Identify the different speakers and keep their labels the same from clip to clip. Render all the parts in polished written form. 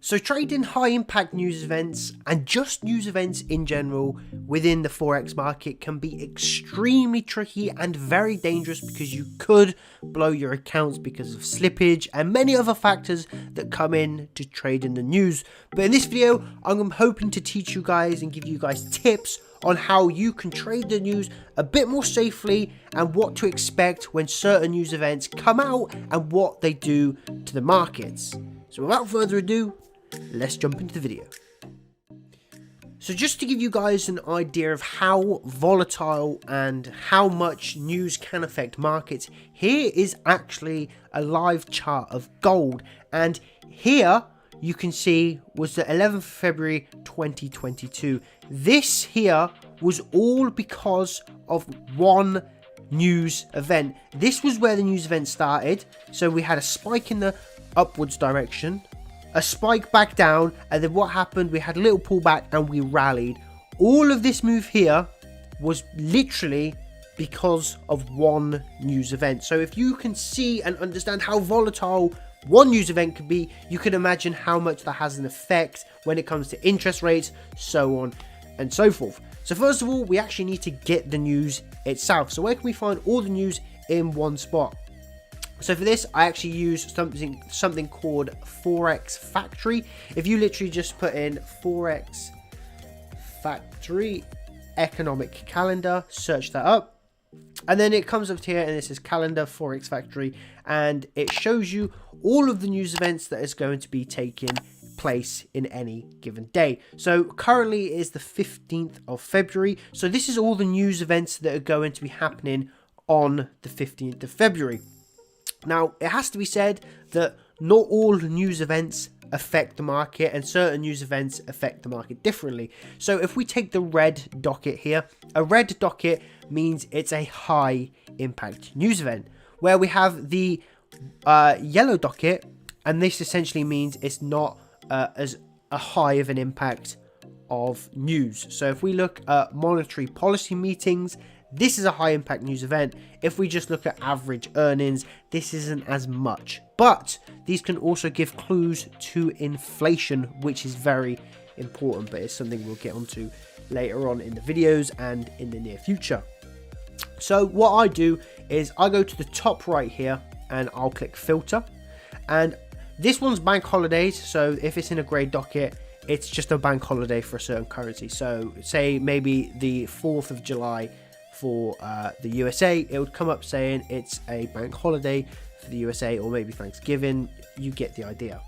Speaker 1: So trading high impact news events and just news events in general within the Forex market can be extremely tricky and very dangerous because you could blow your accounts because of slippage and many other factors that come in to trading the news. But in this video, I'm hoping to teach you guys and give you guys tips on how you can trade the news a bit more safely and what to expect when certain news events come out and what they do to the markets. So without further ado, let's jump into the video. So just to give you guys an idea of how volatile and how much news can affect markets, here is actually a live chart of gold, and here you can see was the 11th of February 2022. This here was all because of one news event. This was where the news event started. So we had a spike in the upwards direction, a spike back down, and then what happened? We had a little pullback and we rallied. All of this move here was literally because of one news event. So if you can see and understand how volatile one news event could be, you can imagine how much that has an effect when it comes to interest rates, so on and so forth. So first of all, we actually need to get the news itself. So where can we find all the news in one spot? So for this, I actually use something called Forex Factory. If you literally just put in Forex Factory economic calendar, search that up, and then it comes up here and it says calendar Forex Factory, and it shows you all of the news events that is going to be taking place in any given day. So currently it is the 15th of February. So this is all the news events that are going to be happening on the 15th of February. Now, it has to be said that not all news events affect the market, and certain news events affect the market differently. So if we take the red docket here, a red docket means it's a high impact news event, where we have the yellow docket, and this essentially means it's not as a high of an impact of news. So if we look at monetary policy meetings, this is a high impact news event. If we just look at average earnings, this isn't as much. But these can also give clues to inflation, which is very important, but it's something we'll get onto later on in the videos and in the near future. So what I do is I go to the top right here and I'll click filter. And this one's bank holidays. So if it's in a grey docket, it's just a bank holiday for a certain currency. So say maybe the 4th of July for the USA, it would come up saying it's a bank holiday for the USA, or maybe Thanksgiving. You get the idea.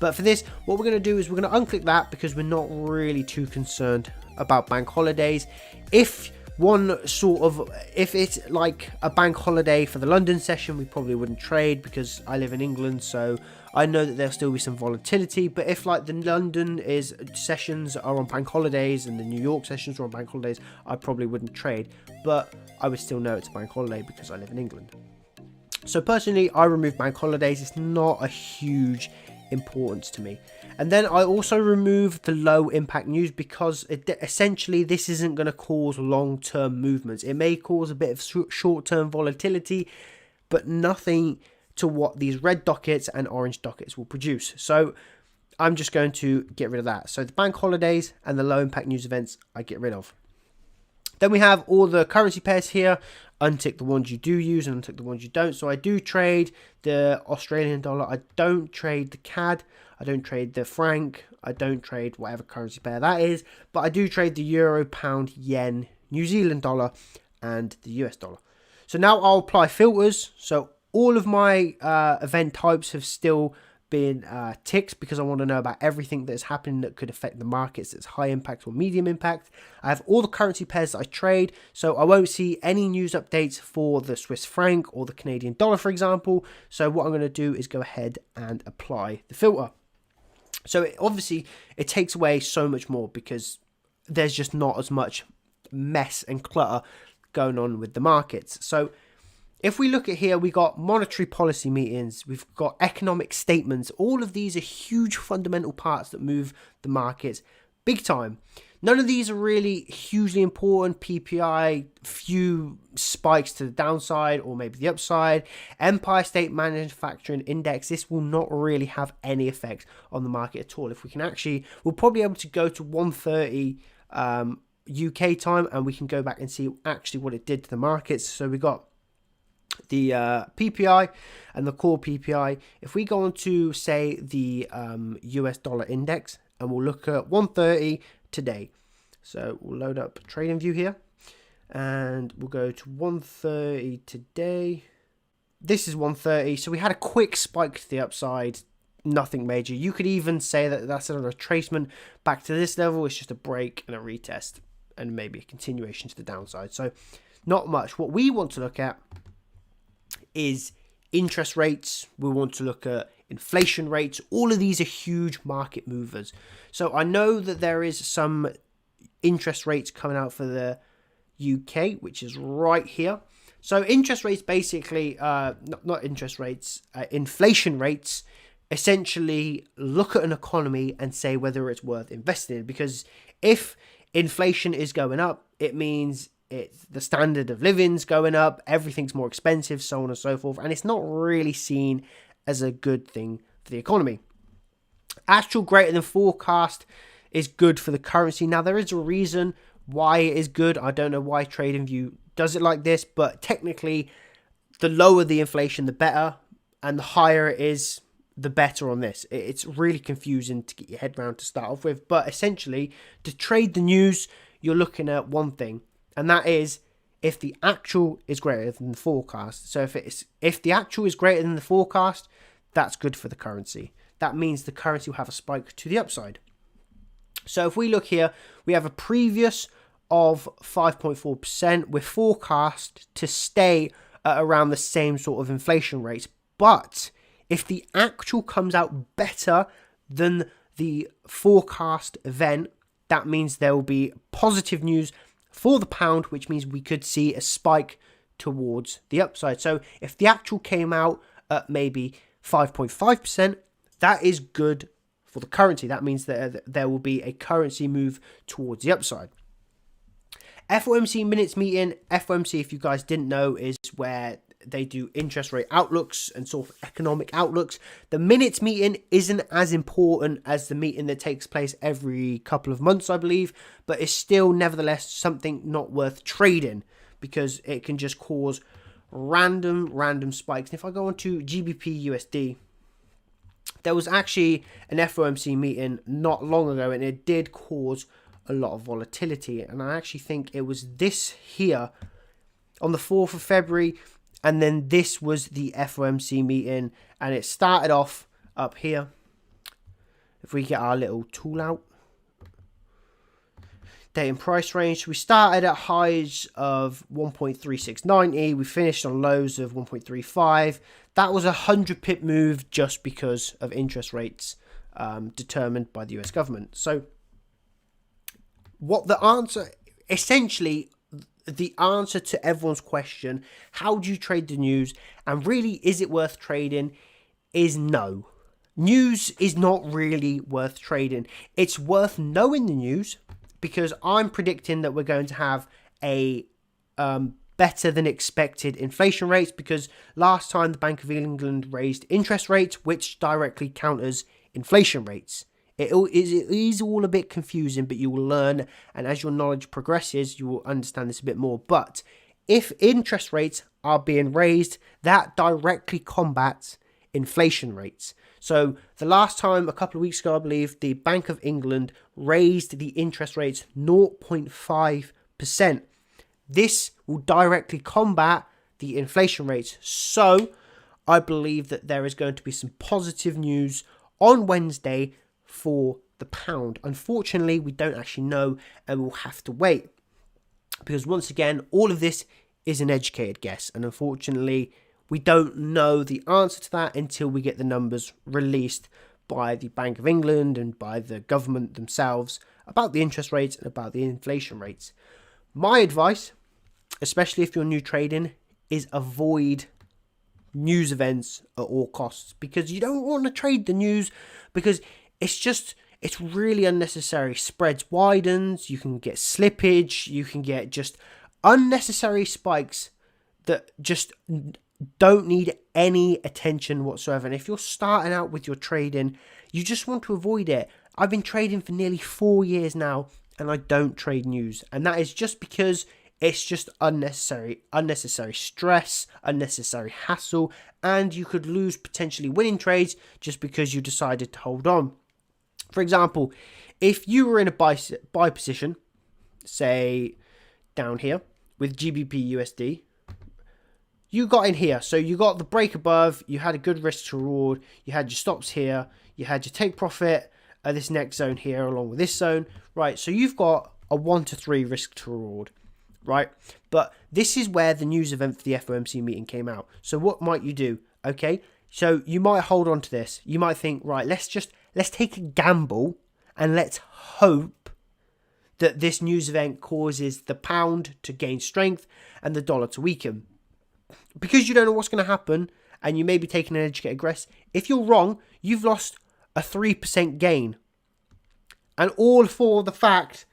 Speaker 1: But for this, what we're going to do is we're going to unclick that because we're not really too concerned about bank holidays. If it's like a bank holiday for the London session, we probably wouldn't trade because I live in England, so I know that there'll still be some volatility. But if like the London sessions are on bank holidays and the New York sessions are on bank holidays, I probably wouldn't trade, but I would still know it's a bank holiday because I live in England. So personally, I remove bank holidays. It's not a huge importance to me. And then I also remove the low impact news because essentially this isn't going to cause long-term movements. It may cause a bit of short-term volatility, but nothing to what these red dockets and orange dockets will produce. So I'm just going to get rid of that. So the bank holidays and the low impact news events I get rid of. Then we have all the currency pairs here. Untick the ones you do use and untick the ones you don't. So I do trade the Australian dollar. I don't trade the CAD. I don't trade the franc. I don't trade whatever currency pair that is. But I do trade the euro, pound, yen, New Zealand dollar, and the US dollar. So now I'll apply filters. So all of my event types have still been ticked because I want to know about everything that's happening that could affect the markets that's high impact or medium impact. I have all the currency pairs that I trade, so I won't see any news updates for the Swiss franc or the Canadian dollar, for example. So what I'm going to do is go ahead and apply the filter. So obviously it takes away so much more because there's just not as much mess and clutter going on with the markets. So if we look at here, we got monetary policy meetings, we've got economic statements. All of these are huge fundamental parts that move the markets big time. None of these are really hugely important. PPI, few spikes to the downside or maybe the upside. Empire State Manufacturing Index, this will not really have any effect on the market at all. If we can actually, we'll probably be able to go to 1:30 UK time, and we can go back and see actually what it did to the markets. So we got the PPI and the core PPI. If we go on to, say, the US dollar index, and we'll look at 1:30 today. So we'll load up TradingView here, and we'll go to 1:30 today. This is 1:30, so we had a quick spike to the upside, nothing major. You could even say that that's a retracement back to this level. It's just a break and a retest, and maybe a continuation to the downside. So not much. What we want to look at is interest rates. We want to look at inflation rates. All of these are huge market movers. So I know that there is some interest rates coming out for the UK, which is right here. So interest rates basically, not interest rates, inflation rates essentially look at an economy and say whether it's worth investing in. Because if inflation is going up, it means the standard of living's going up, everything's more expensive, so on and so forth, and it's not really seen as a good thing for the economy. Actual greater than forecast is good for the currency. Now, there is a reason why it is good. I don't know why TradingView does it like this, but technically, the lower the inflation, the better, and the higher it is, the better on this. It's really confusing to get your head around to start off with, but essentially, to trade the news, you're looking at one thing, and that is if the actual is greater than the forecast. So if the actual is greater than the forecast, that's good for the currency. That means the currency will have a spike to the upside. So if we look here, we have a previous of 5.4%. We're forecast to stay at around the same sort of inflation rates. But if the actual comes out better than the forecast event, that means there will be positive news for the pound, which means we could see a spike towards the upside. So if the actual came out at maybe 5.5%, that is good for the currency. That means that there will be a currency move towards the upside. FOMC minutes meeting. FOMC, if you guys didn't know, is where they do interest rate outlooks and sort of economic outlooks. The minutes meeting isn't as important as the meeting that takes place every couple of months, I believe, but it's still nevertheless something not worth trading because it can just cause random spikes. And if I go on to GBP USD, there was actually an FOMC meeting not long ago, and it did cause a lot of volatility. And I actually think it was this here on the 4th of February. And then this was the FOMC meeting, and it started off up here. If we get our little tool out, date and price range, we started at highs of 1.3690. We finished on lows of 1.35. That was a 100 pip move just because of interest rates determined by the US government. So what the answer, essentially, the answer to everyone's question, how do you trade the news, and really, is it worth trading, is no. News is not really worth trading. It's worth knowing the news, because I'm predicting that we're going to have a better than expected inflation rates, because last time the Bank of England raised interest rates, which directly counters inflation rates. It is all a bit confusing, but you will learn, and as your knowledge progresses, you will understand this a bit more. But if interest rates are being raised, that directly combats inflation rates. So the last time, a couple of weeks ago, I believe, the Bank of England raised the interest rates 0.5%. This will directly combat the inflation rates. So I believe that there is going to be some positive news on Wednesday for the pound. Unfortunately, we don't actually know, and we'll have to wait, because once again, all of this is an educated guess, and unfortunately, we don't know the answer to that until we get the numbers released by the Bank of England and by the government themselves about the interest rates and about the inflation rates. My advice, especially if you're new trading, is avoid news events at all costs, because you don't want to trade the news, because it's it's really unnecessary. Spreads widens, you can get slippage, you can get just unnecessary spikes that just don't need any attention whatsoever. And if you're starting out with your trading, you just want to avoid it. I've been trading for nearly 4 years now, and I don't trade news. And that is just because it's just unnecessary stress, unnecessary hassle, and you could lose potentially winning trades just because you decided to hold on. For example, if you were in a buy position, say down here with GBP USD, you got in here, so you got the break above, you had a good risk to reward, you had your stops here, you had your take profit at this next zone here along with this zone, right? So you've got a 1 to 3 risk to reward, right? But this is where the news event for the FOMC meeting came out. So what might you do? Okay, so you might hold on to this. You might think, right, let's take a gamble and let's hope that this news event causes the pound to gain strength and the dollar to weaken. Because you don't know what's going to happen and you may be taking an educated guess, if you're wrong, you've lost a 3% gain. And all for the fact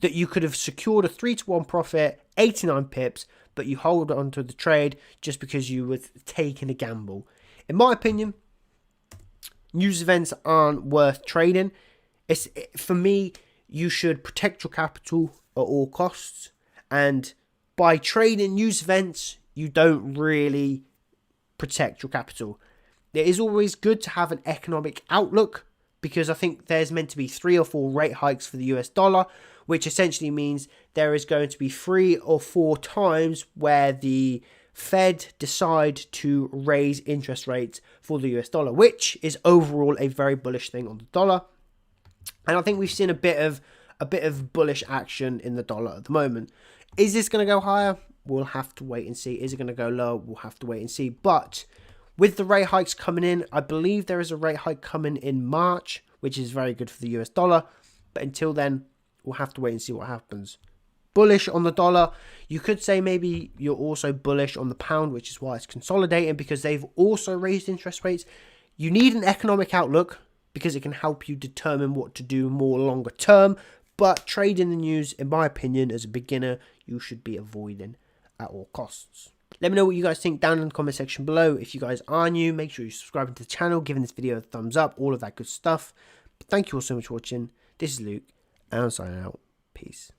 Speaker 1: that you could have secured a 3-to-1 profit, 89 pips, but you hold on to the trade just because you were taking a gamble. In my opinion, news events aren't worth trading. For me, you should protect your capital at all costs. And by trading news events, you don't really protect your capital. It is always good to have an economic outlook, because I think there's meant to be 3 or 4 rate hikes for the US dollar, which essentially means there is going to be 3 or 4 times where the Fed decide to raise interest rates for the US dollar, which is overall a very bullish thing on the dollar. And I think we've seen a bit of bullish action in the dollar at the moment. Is this going to go higher? We'll have to wait and see. Is it going to go lower? We'll have to wait and see. But with the rate hikes coming in, I believe there is a rate hike coming in March, which is very good for the US dollar. But until then, we'll have to wait and see what happens. Bullish on the dollar. You could say maybe you're also bullish on the pound, which is why it's consolidating, because they've also raised interest rates. You need an economic outlook because it can help you determine what to do more longer term. But trading the news, in my opinion, as a beginner, you should be avoiding at all costs. Let me know what you guys think down in the comment section below. If you guys are new, make sure you subscribe to the channel, giving this video a thumbs up, all of that good stuff. But thank you all so much for watching. This is Luke, and I'm signing out. Peace.